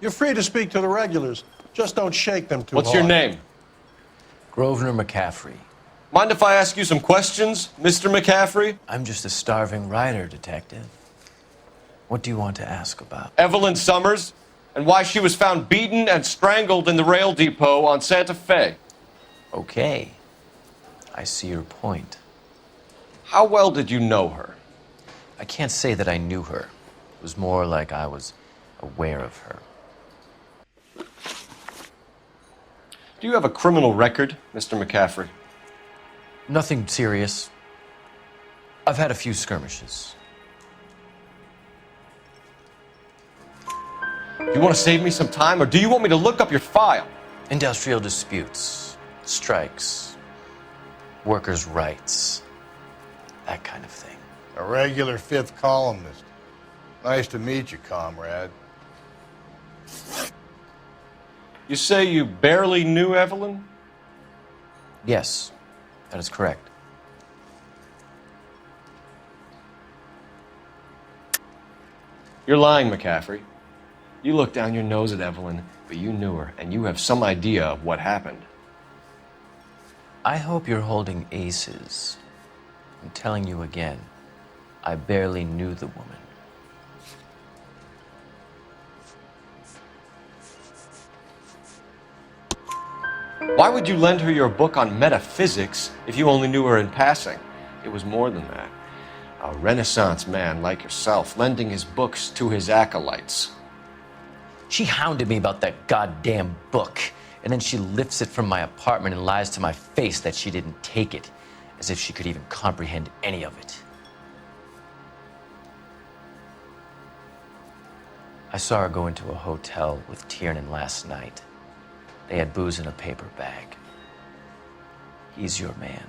You're free to speak to the regulars. Just don't shake them too hard. What's your name? Grosvenor McCaffrey. Mind if I ask you some questions, Mr. McCaffrey? I'm just a starving writer, detective. What do you want to ask about? Evelyn Summers, and why she was found beaten and strangled in the rail depot on Santa Fe. Okay. I see your point. How well did you know her? I can't say that I knew her. It was more like I was aware of her. Do you have a criminal record, Mr. McCaffrey? Nothing serious. I've had a few skirmishes. Do you want to save me some time, or do you want me to look up your file? Industrial disputes, strikes, workers' rights, that kind of thing. A regular fifth columnist. Nice to meet you, comrade. You say you barely knew Evelyn? Yes, that is correct. You're lying, McCaffrey. You looked down your nose at Evelyn, but you knew her, and you have some idea of what happened. I hope you're holding aces. I'm telling you again, I barely knew the woman. Why would you lend her your book on metaphysics if you only knew her in passing? It was more than that. A Renaissance man like yourself, lending his books to his acolytes. She hounded me about that goddamn book, and then she lifts it from my apartment and lies to my face that she didn't take it, as if she could even comprehend any of it. I saw her go into a hotel with Tiernan last night. They had booze in a paper bag. He's your man.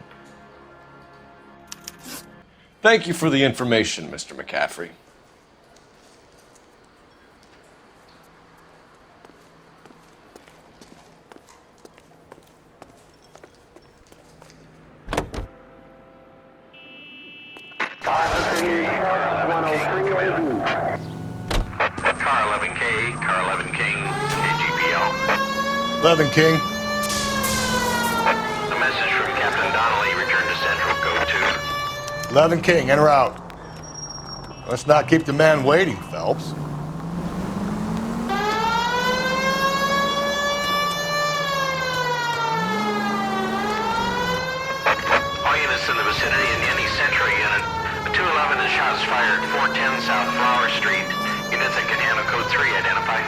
Thank you for the information, Mr. McCaffrey. Car 11K, Car 11 King, KGPL. 11 King. A message from Captain Donnelly, return to Central, go to. 11 King, en route. Let's not keep the man waiting, Phelps. All units in the vicinity in any Central unit. 211 is shots fired, 410 South Flower Street. Units at Canano Code 3, identify.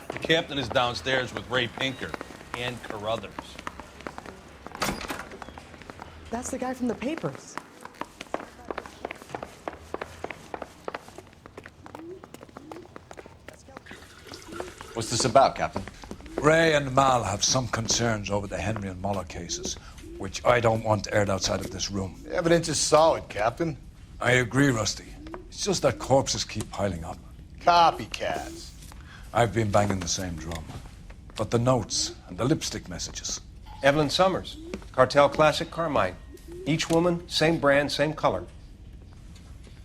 The captain is downstairs with Ray Pinker and Carruthers. That's the guy from the papers. What's this about, Captain? Ray and Mal have some concerns over the Henry and Muller cases, which I don't want aired outside of this room. The evidence is solid, Captain. I agree, Rusty. It's just that corpses keep piling up. Copycats. I've been banging the same drum. But the notes and the lipstick messages. Evelyn Summers, Cartel Classic Carmine. Each woman, same brand, same color.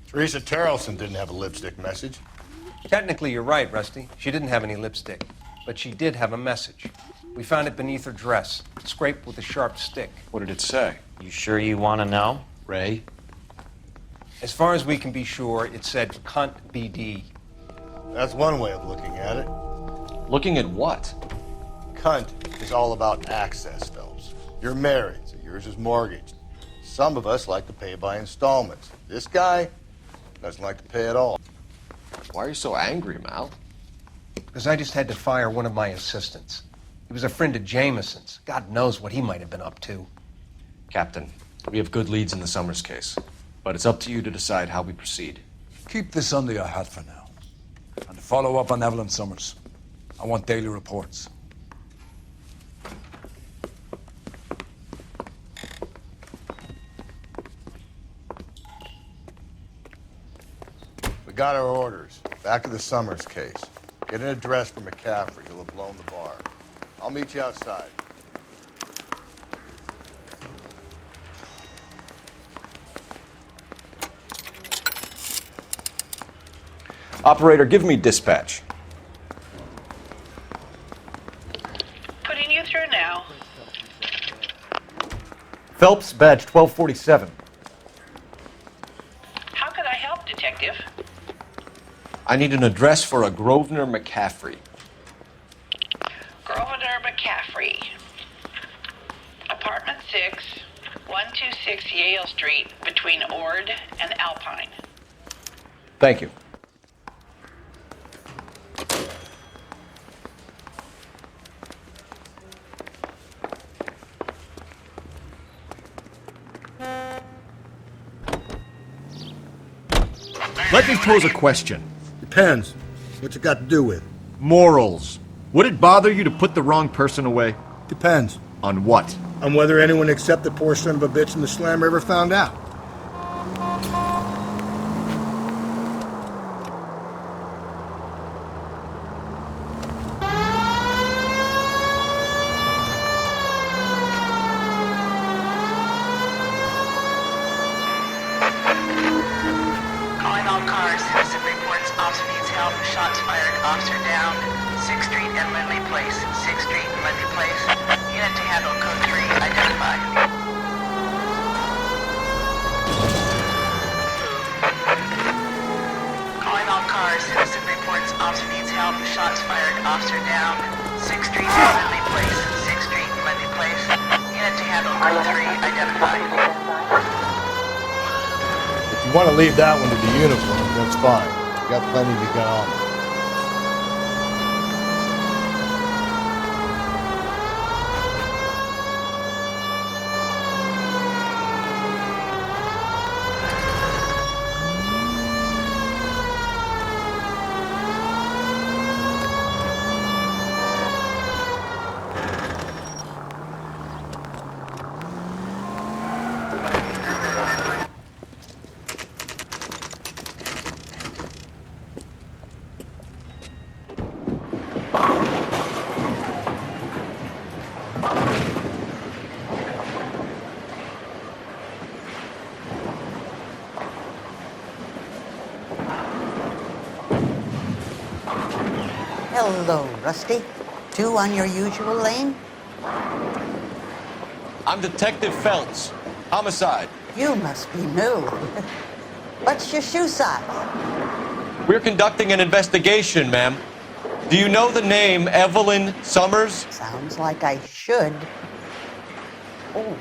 Teresa Terrelson didn't have a lipstick message. Technically, you're right, Rusty. She didn't have any lipstick, but she did have a message. We found it beneath her dress, scraped with a sharp stick. What did it say? You sure you want to know? Ray? As far as we can be sure, it said cunt BD. That's one way of looking at it. Looking at what? cunt is all about access, Phelps. You're married, so yours is mortgaged. Some of us like to pay by installments. This guy doesn't like to pay at all. Why are you so angry, Mal? Because I just had to fire one of my assistants. He was a friend of Jameson's. God knows what he might have been up to. Captain, we have good leads in the Summers case, but it's up to you to decide how we proceed. Keep this under your hat for now. And to follow up on Evelyn Summers, I want daily reports. We got our orders. Back to the Summers case. Get an address for McCaffrey. He'll have blown the bar. I'll meet you outside. Operator, give me dispatch. Putting you through now. Phelps, badge 1247. How could I help, Detective? I need an address for a Grosvenor McCaffrey. Grosvenor McCaffrey. Apartment 6, 126 Yale Street, between Ord and Alpine. Thank you. Let me pose a question. Depends. What's it got to do with? Morals. Would it bother you to put the wrong person away? Depends. On what? On whether anyone except the poor son of a bitch in the slammer ever found out. Calling all cars. Citizen reports officer needs help. Shots fired. Officer down. 6th Street and Lindley Place. 6th Street and Lindley Place. Unit to handle code 3. Identify. Calling all cars. Citizen reports officer needs help. Shots fired. Officer down. 6th Street and Lindley Place. 6th Street and Lindley Place. Unit to handle code 3. Identify. If you want to leave that one to the uniform, that's fine. You got plenty to get on. Hello, Rusty. 2 on your usual lane? I'm Detective Phelps. Homicide. You must be new. What's your shoe size? We're conducting an investigation, ma'am. Do you know the name Evelyn Summers? Sounds like I should. Oh,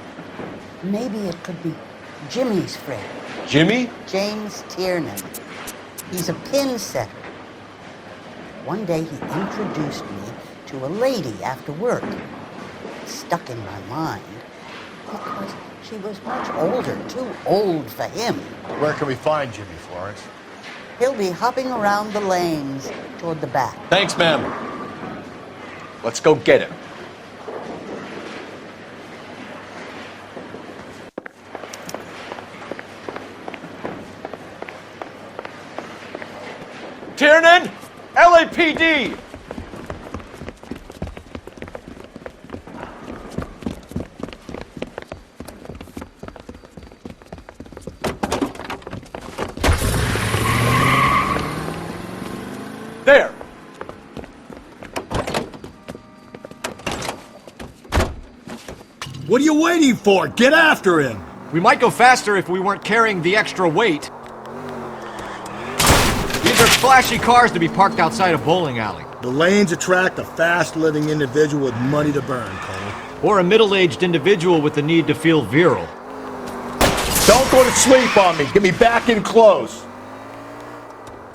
maybe it could be Jimmy's friend, Jimmy? James Tiernan. He's a pin setter. One day he introduced me to a lady after work. It stuck in my mind because she was much older, too old for him. Where can we find Jimmy, Florence? He'll be hopping around the lanes toward the back. Thanks, ma'am. Let's go get him. Tiernan! LAPD! There! What are you waiting for? Get after him! We might go faster if we weren't carrying the extra weight. These are flashy cars to be parked outside a bowling alley. The lanes attract a fast-living individual with money to burn, Cole. Or a middle-aged individual with the need to feel virile. Don't go to sleep on me. Get me back in close.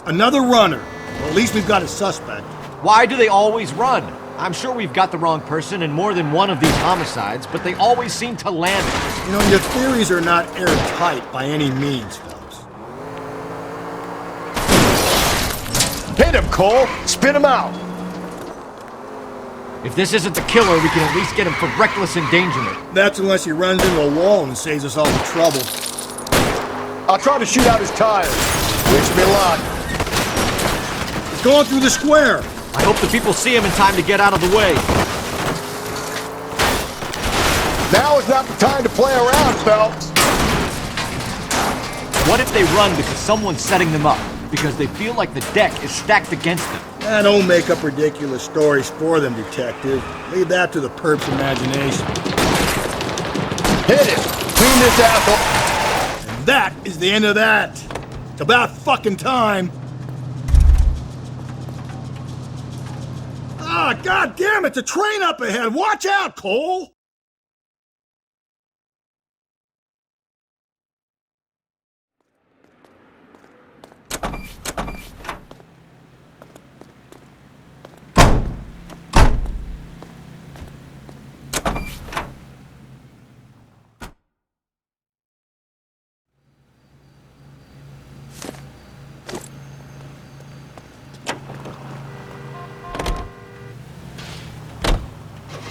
Another runner. Well, at least we've got a suspect. Why do they always run? I'm sure we've got the wrong person in more than one of these homicides, but they always seem to land it. You know, your theories are not airtight by any means, Phelps. Hit him, Cole! Spin him out! If this isn't the killer, we can at least get him for reckless endangerment. That's unless he runs into a wall and saves us all the trouble. I'll try to shoot out his tires. Wish me luck. He's going through the square. I hope the people see him in time to get out of the way. Now is not the time to play around, Phelps. What if they run because someone's setting them up? Because they feel like the deck is stacked against them? Don't make up ridiculous stories for them, detective. Leave that to the perp's imagination. Hit it! Clean this asshole! And that is the end of that. It's about fucking time. Ah, god damn it! It's a train up ahead! Watch out, Cole!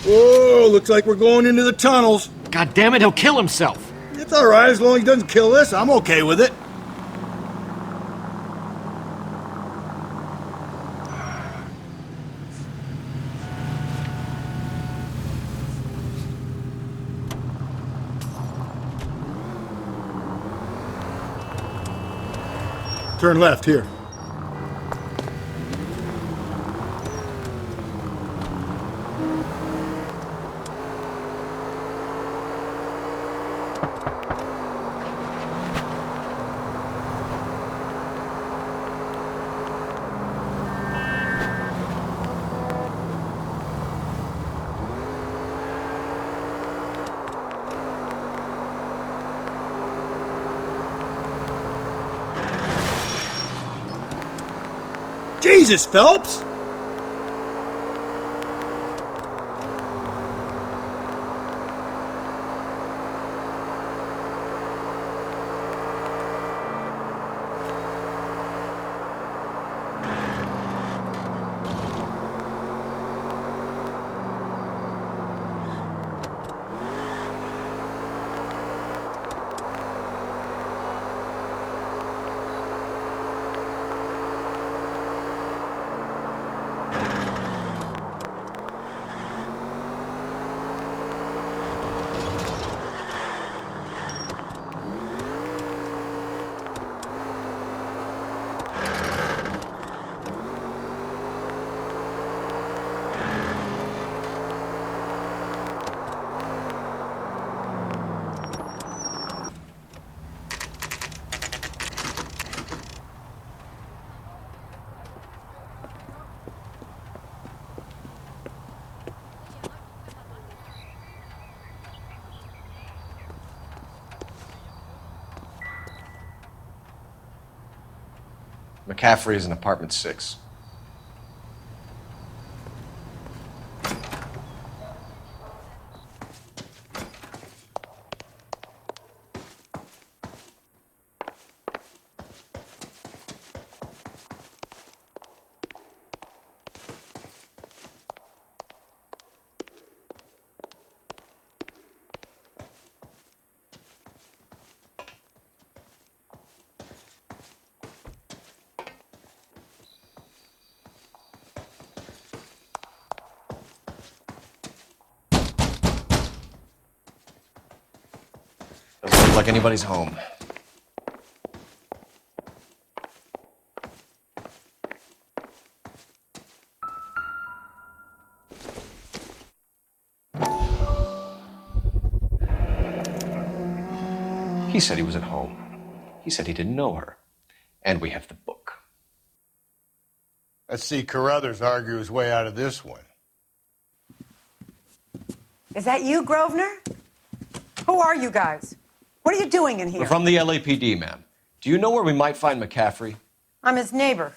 Whoa, looks like we're going into the tunnels. God damn it, he'll kill himself. It's all right, as long as he doesn't kill us. I'm okay with it. Turn left here. Jesus, Phelps! McCaffrey is in apartment 6. Doesn't look like anybody's home. He said he was at home. He said he didn't know her. And we have the book. Let's see Carruthers argue his way out of this one. Is that you, Grosvenor? Who are you guys? What are you doing in here? We're from the LAPD, ma'am. Do you know where we might find McCaffrey? I'm his neighbor.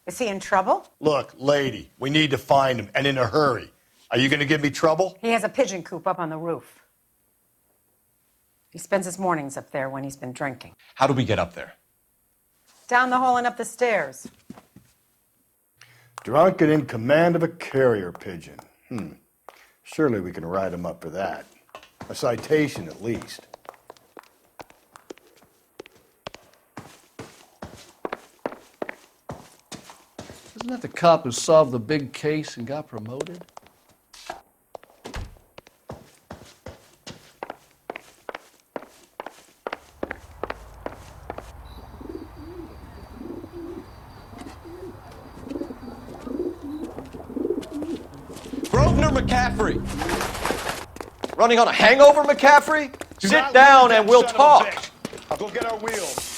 Is he in trouble? Look, lady, we need to find him, and in a hurry. Are you going to give me trouble? He has a pigeon coop up on the roof. He spends his mornings up there when he's been drinking. How do we get up there? Down the hall and up the stairs. Drunk and in command of a carrier pigeon. Surely we can write him up for that. A citation, at least. Isn't that the cop who solved the big case and got promoted? Grosvenor McCaffrey! Running on a hangover, McCaffrey? Sit down and we'll talk. I'll go get our wheels.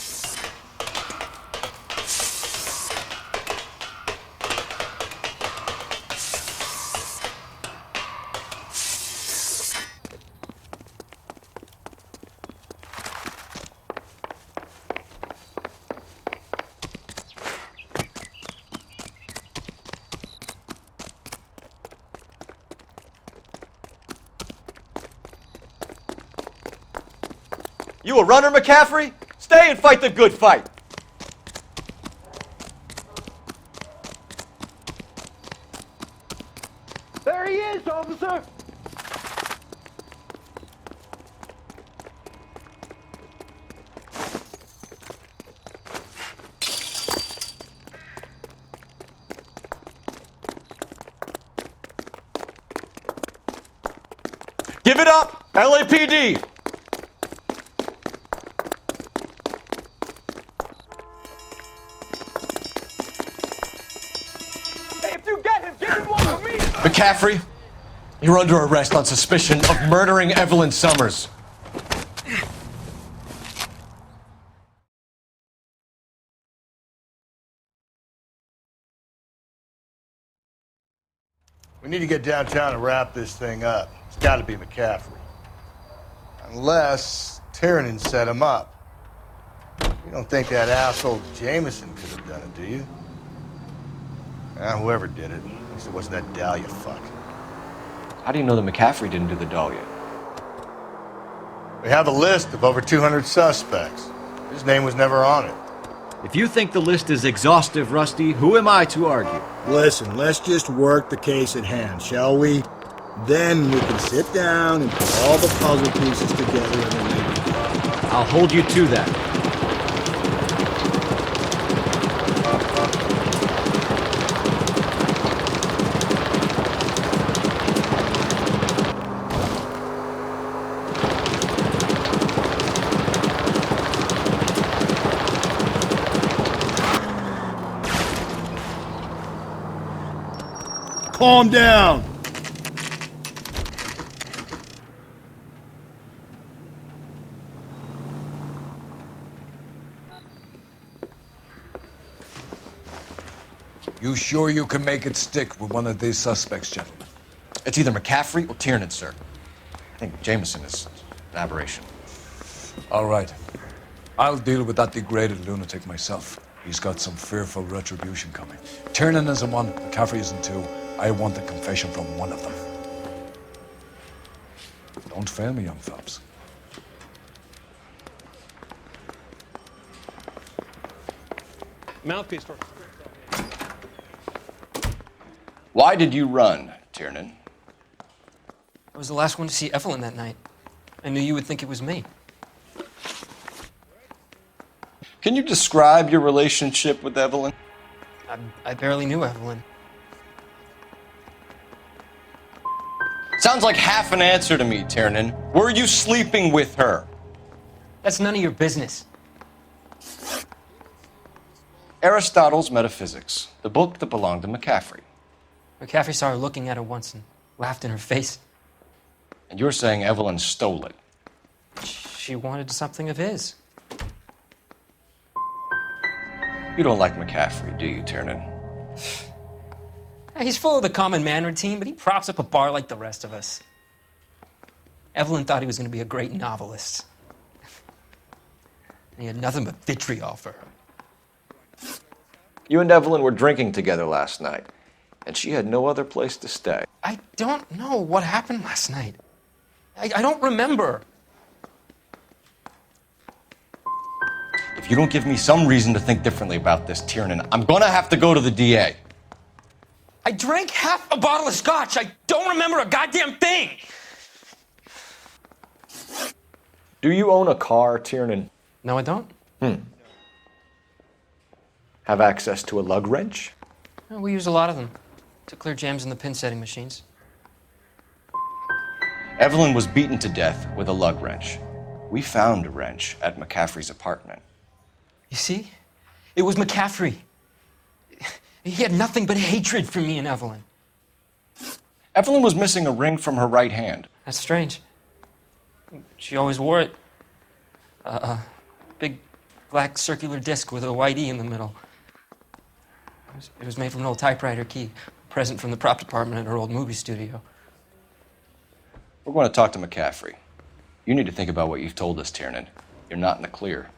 You a runner, McCaffrey? Stay and fight the good fight. There he is, officer! Give it up, LAPD! McCaffrey, you're under arrest on suspicion of murdering Evelyn Summers. We need to get downtown and wrap this thing up. It's got to be McCaffrey. Unless Tiernan set him up. You don't think that asshole Jameson could have done it, do you? Whoever did it. At least it wasn't that Dahlia fuck. How do you know that McCaffrey didn't do the Dahlia? We have a list of over 200 suspects. His name was never on it. If you think the list is exhaustive, Rusty, who am I to argue? Listen, let's just work the case at hand, shall we? Then we can sit down and put all the puzzle pieces together and then maybe... I'll hold you to that. Calm down! You sure you can make it stick with one of these suspects, gentlemen? It's either McCaffrey or Tiernan, sir. I think Jameson is an aberration. All right. I'll deal with that degraded lunatic myself. He's got some fearful retribution coming. Tiernan isn't one, McCaffrey isn't two. I want a confession from one of them. Don't fail me, young Phelps. Mouthpiece for... Why did you run, Tiernan? I was the last one to see Evelyn that night. I knew you would think it was me. Can you describe your relationship with Evelyn? I barely knew Evelyn. Sounds like half an answer to me, Tiernan. Were you sleeping with her? That's none of your business. Aristotle's Metaphysics, the book that belonged to McCaffrey. McCaffrey saw her looking at her once and laughed in her face. And you're saying Evelyn stole it? She wanted something of his. You don't like McCaffrey, do you, Tiernan? He's full of the common man routine, but he props up a bar like the rest of us. Evelyn thought he was going to be a great novelist. And he had nothing but vitriol for her. You and Evelyn were drinking together last night, and she had no other place to stay. I don't know what happened last night. I don't remember. If you don't give me some reason to think differently about this, Tiernan, I'm gonna have to go to the DA. I drank half a bottle of scotch. I don't remember a goddamn thing. Do you own a car, Tiernan? No, I don't. Have access to a lug wrench? Well, we use a lot of them to clear jams in the pin setting machines. Evelyn was beaten to death with a lug wrench. We found a wrench at McCaffrey's apartment. You see? It was McCaffrey. He had nothing but hatred for me and Evelyn. Evelyn was missing a ring from her right hand. That's strange. She always wore it. A big black circular disc with a white E in the middle. It was made from an old typewriter key, a present from the prop department at her old movie studio. We're going to talk to McCaffrey. You need to think about what you've told us, Tiernan. You're not in the clear.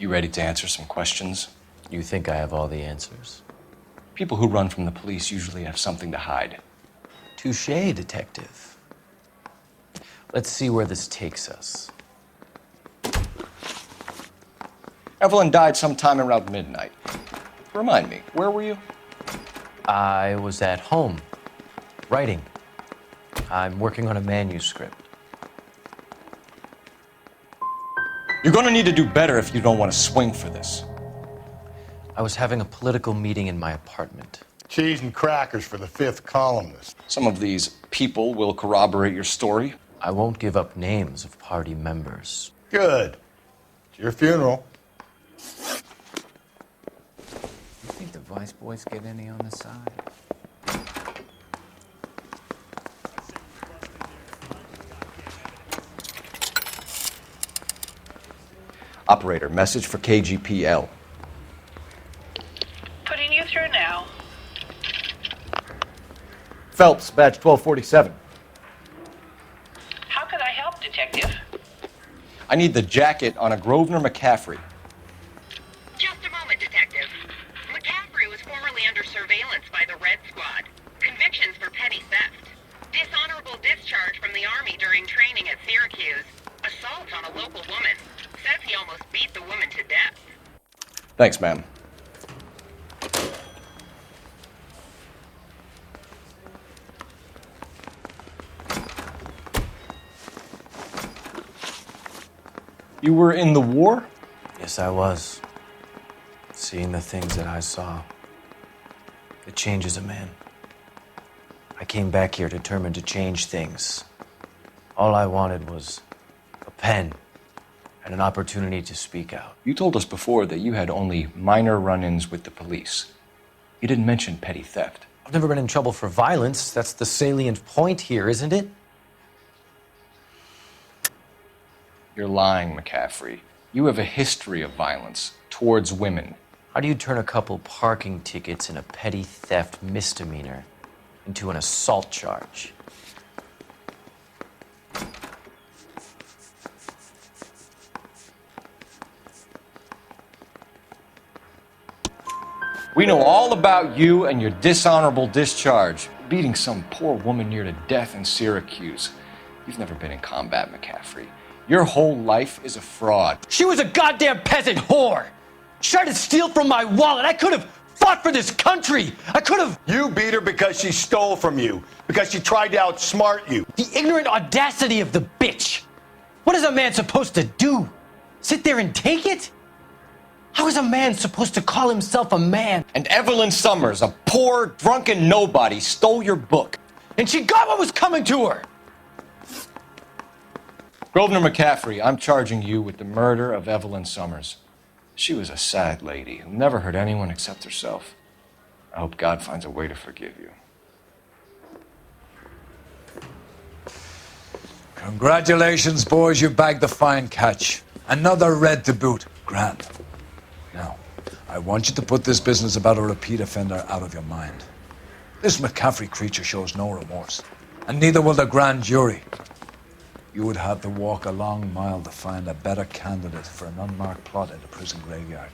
You ready to answer some questions? You think I have all the answers? People who run from the police usually have something to hide. Touché, detective. Let's see where this takes us. Evelyn died sometime around midnight. Remind me, where were you? I was at home, writing. I'm working on a manuscript. You're gonna need to do better if you don't want to swing for this. I was having a political meeting in my apartment. Cheese and crackers for the fifth columnist. Some of these people will corroborate your story. I won't give up names of party members. Good. It's your funeral. You think the Vice Boys get any on the side? Operator, message for KGPL. Putting you through now. Phelps, badge 1247. How can I help, Detective? I need the jacket on a Grosvenor McCaffrey. Just a moment, Detective. McCaffrey was formerly under surveillance by the Red Squad. Convictions for petty theft. Dishonorable discharge from the Army during training at Syracuse. Assault on a local woman. Says he almost beat the woman to death. Thanks, ma'am. You were in the war? Yes, I was. Seeing the things that I saw, it changes a man. I came back here determined to change things. All I wanted was a pen and an opportunity to speak out. You told us before that you had only minor run-ins with the police. You didn't mention petty theft. I've never been in trouble for violence. That's the salient point here, isn't it? You're lying, McCaffrey. You have a history of violence towards women. How do you turn a couple parking tickets and a petty theft misdemeanor into an assault charge? We know all about you and your dishonorable discharge, beating some poor woman near to death in Syracuse. You've never been in combat, McCaffrey. Your whole life is a fraud. She was a goddamn peasant whore! She tried to steal from my wallet. I could have fought for this country. I could have... You beat her because she stole from you. Because she tried to outsmart you. The ignorant audacity of the bitch. What is a man supposed to do? Sit there and take it? How is a man supposed to call himself a man? And Evelyn Summers, a poor, drunken nobody, stole your book. And she got what was coming to her. Grosvenor McCaffrey, I'm charging you with the murder of Evelyn Summers. She was a sad lady who never hurt anyone except herself. I hope God finds a way to forgive you. Congratulations, boys. You bagged the fine catch. Another red to boot. Grand. Now, I want you to put this business about a repeat offender out of your mind. This McCaffrey creature shows no remorse, and neither will the grand jury. You would have to walk a long mile to find a better candidate for an unmarked plot in the prison graveyard.